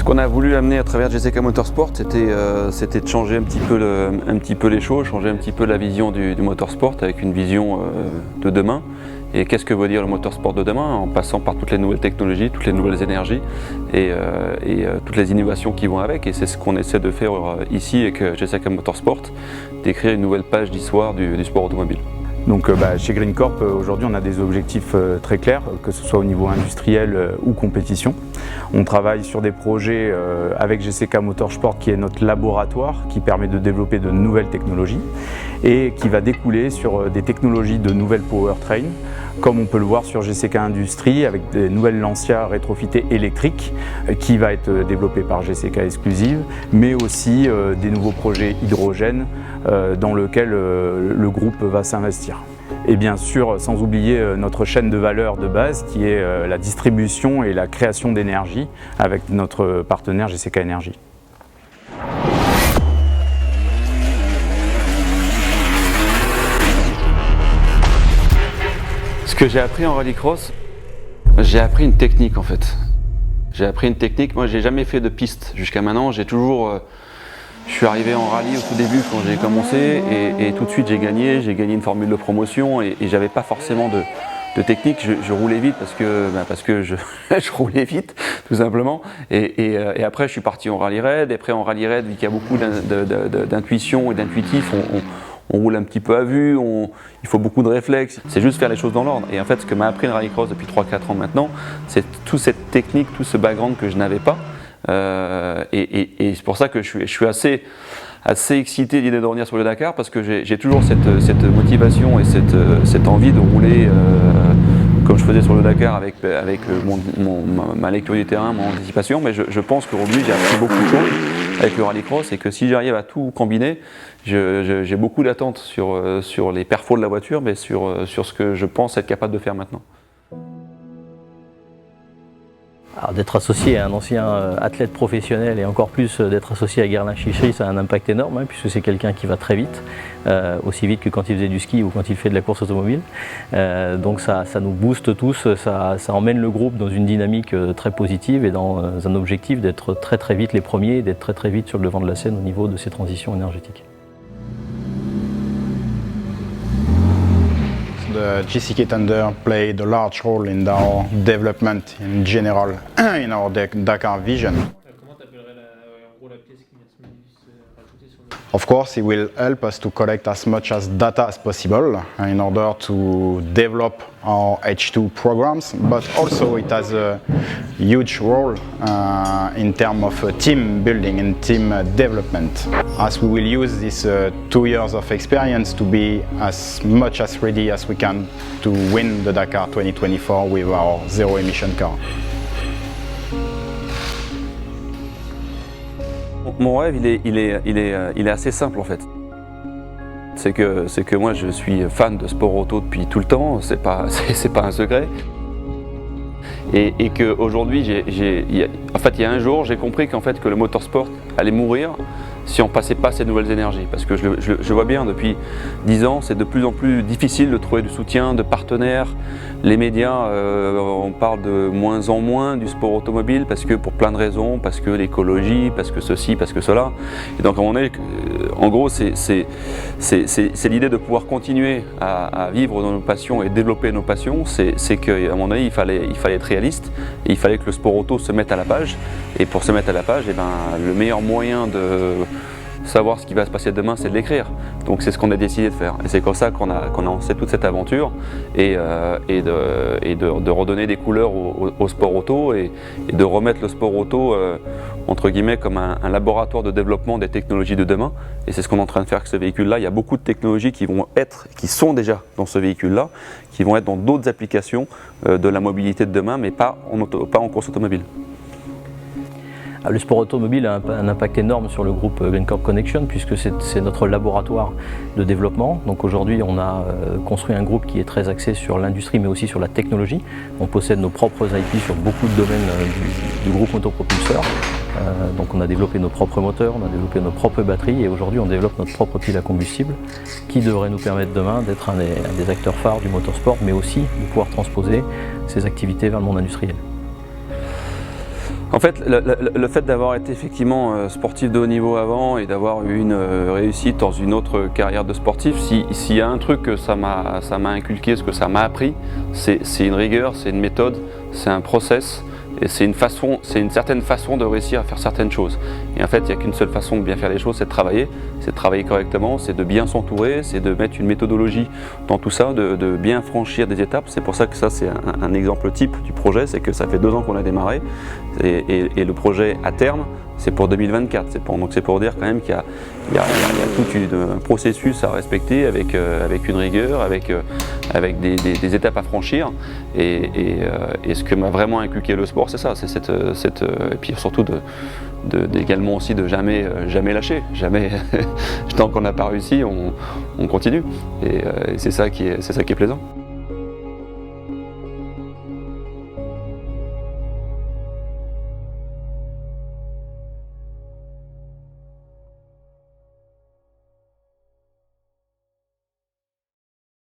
qu'on a voulu amener à travers GCK Motorsport, c'était de changer un petit peu les choses, changer un petit peu la vision du motorsport avec une vision de demain. Et qu'est-ce que veut dire le motorsport de demain? En passant par toutes les nouvelles technologies, toutes les nouvelles énergies et toutes les innovations qui vont avec. Et c'est ce qu'on essaie de faire ici avec GCK Motorsport, d'écrire une nouvelle page d'histoire du sport automobile. Donc chez Green Corp, aujourd'hui on a des objectifs très clairs, que ce soit au niveau industriel ou compétition. On travaille sur des projets avec GCK Motorsport qui est notre laboratoire qui permet de développer de nouvelles technologies et qui va découler sur des technologies de nouvelles powertrain, comme on peut le voir sur GCK Industrie avec des nouvelles Lancia rétrofitées électriques qui va être développée par GCK Exclusive, mais aussi des nouveaux projets hydrogène dans lesquels le groupe va s'investir. Et bien sûr, sans oublier notre chaîne de valeur de base qui est la distribution et la création d'énergie avec notre partenaire GCK Energy. Ce que j'ai appris en rallycross, j'ai appris une technique en fait. J'ai appris une technique, moi j'ai jamais fait de piste jusqu'à maintenant, je suis arrivé en rallye au tout début quand j'ai commencé et tout de suite j'ai gagné une formule de promotion et j'avais pas forcément de technique, je roulais vite parce que je roulais vite tout simplement et après je suis parti en rallye raid, et après en rallye raid vu qu'il y a beaucoup d'intuition et d'intuitif, on roule un petit peu à vue, il faut beaucoup de réflexes, c'est juste faire les choses dans l'ordre. Et en fait ce que m'a appris le rallycross depuis 3-4 ans maintenant, c'est toute cette technique, tout ce background que je n'avais pas. Et c'est pour ça que je suis assez excité d'idée de revenir sur le Dakar parce que j'ai toujours cette motivation et cette envie de rouler comme je faisais sur le Dakar avec ma lecture du terrain, mon anticipation, mais je pense qu'aujourd'hui j'ai appris beaucoup de choses avec le rallycross et que si j'arrive à tout combiner, j'ai beaucoup d'attentes sur les perfos de la voiture, mais sur ce que je pense être capable de faire maintenant. D'être associé à un ancien athlète professionnel et encore plus d'être associé à Guerlain Chichery, ça a un impact énorme puisque c'est quelqu'un qui va très vite, aussi vite que quand il faisait du ski ou quand il fait de la course automobile. Donc ça nous booste tous, ça emmène le groupe dans une dynamique très positive et dans un objectif d'être très vite les premiers et d'être très vite sur le devant de la scène au niveau de ces transitions énergétiques. The GCK Thunder played a large role in our development in general, in our Dakar vision. Of course, it will help us to collect as much as data as possible in order to develop our H2 programs, but also it has a huge role in terms of team building and team development, as we will use this 2 years of experience to be as much as ready as we can to win the Dakar 2024 with our zero emission car. Mon rêve, il est assez simple en fait. C'est que moi je suis fan de sport auto depuis tout le temps, c'est pas un secret. Et qu'aujourd'hui, il y a un jour, j'ai compris qu'en fait que le motorsport allait mourir si on passait pas ces nouvelles énergies. Parce que je vois bien depuis 10 ans, c'est de plus en plus difficile de trouver du soutien, de partenaires. Les médias, on parle de moins en moins du sport automobile parce que pour plein de raisons, parce que l'écologie, parce que ceci, parce que cela. Et donc en gros, c'est l'idée de pouvoir continuer à vivre dans nos passions et développer nos passions. C'est qu'à mon avis, il fallait être réaliste et il fallait que le sport auto se mette à la page. Et pour se mettre à la page, le meilleur moyen de savoir ce qui va se passer demain, c'est de l'écrire. Donc c'est ce qu'on a décidé de faire. Et c'est comme ça qu'on a lancé toute cette aventure et de redonner des couleurs au sport auto et de remettre le sport auto entre guillemets comme un laboratoire de développement des technologies de demain. Et c'est ce qu'on est en train de faire avec ce véhicule-là. Il y a beaucoup de technologies qui sont déjà dans ce véhicule-là, qui vont être dans d'autres applications de la mobilité de demain, mais pas en course automobile. Le sport automobile a un impact énorme sur le groupe Green Corp Connection puisque c'est notre laboratoire de développement. Donc aujourd'hui on a construit un groupe qui est très axé sur l'industrie mais aussi sur la technologie. On possède nos propres IP sur beaucoup de domaines du groupe motopropulseur. Donc on a développé nos propres moteurs, on a développé nos propres batteries et aujourd'hui on développe notre propre pile à combustible qui devrait nous permettre demain d'être un des acteurs phares du motorsport mais aussi de pouvoir transposer ces activités vers le monde industriel. En fait, le fait d'avoir été effectivement sportif de haut niveau avant et d'avoir eu une réussite dans une autre carrière de sportif, s'il y a un truc que ça m'a inculqué, ce que ça m'a appris, c'est une rigueur, c'est une méthode, c'est un process et c'est une certaine façon de réussir à faire certaines choses. Et en fait, il n'y a qu'une seule façon de bien faire les choses, c'est de travailler correctement, c'est de bien s'entourer, c'est de mettre une méthodologie dans tout ça, de bien franchir des étapes. C'est pour ça que ça, c'est un exemple type du projet, c'est que ça fait 2 ans qu'on a démarré et le projet à terme, c'est pour 2024. Donc c'est pour dire quand même qu'il y a tout un processus à respecter avec une rigueur, avec des étapes à franchir. Et ce que m'a vraiment inculqué le sport, c'est ça, c'est et puis surtout également aussi de jamais lâcher, jamais. Tant qu'on n'a pas réussi, on continue. Et c'est ça qui est plaisant.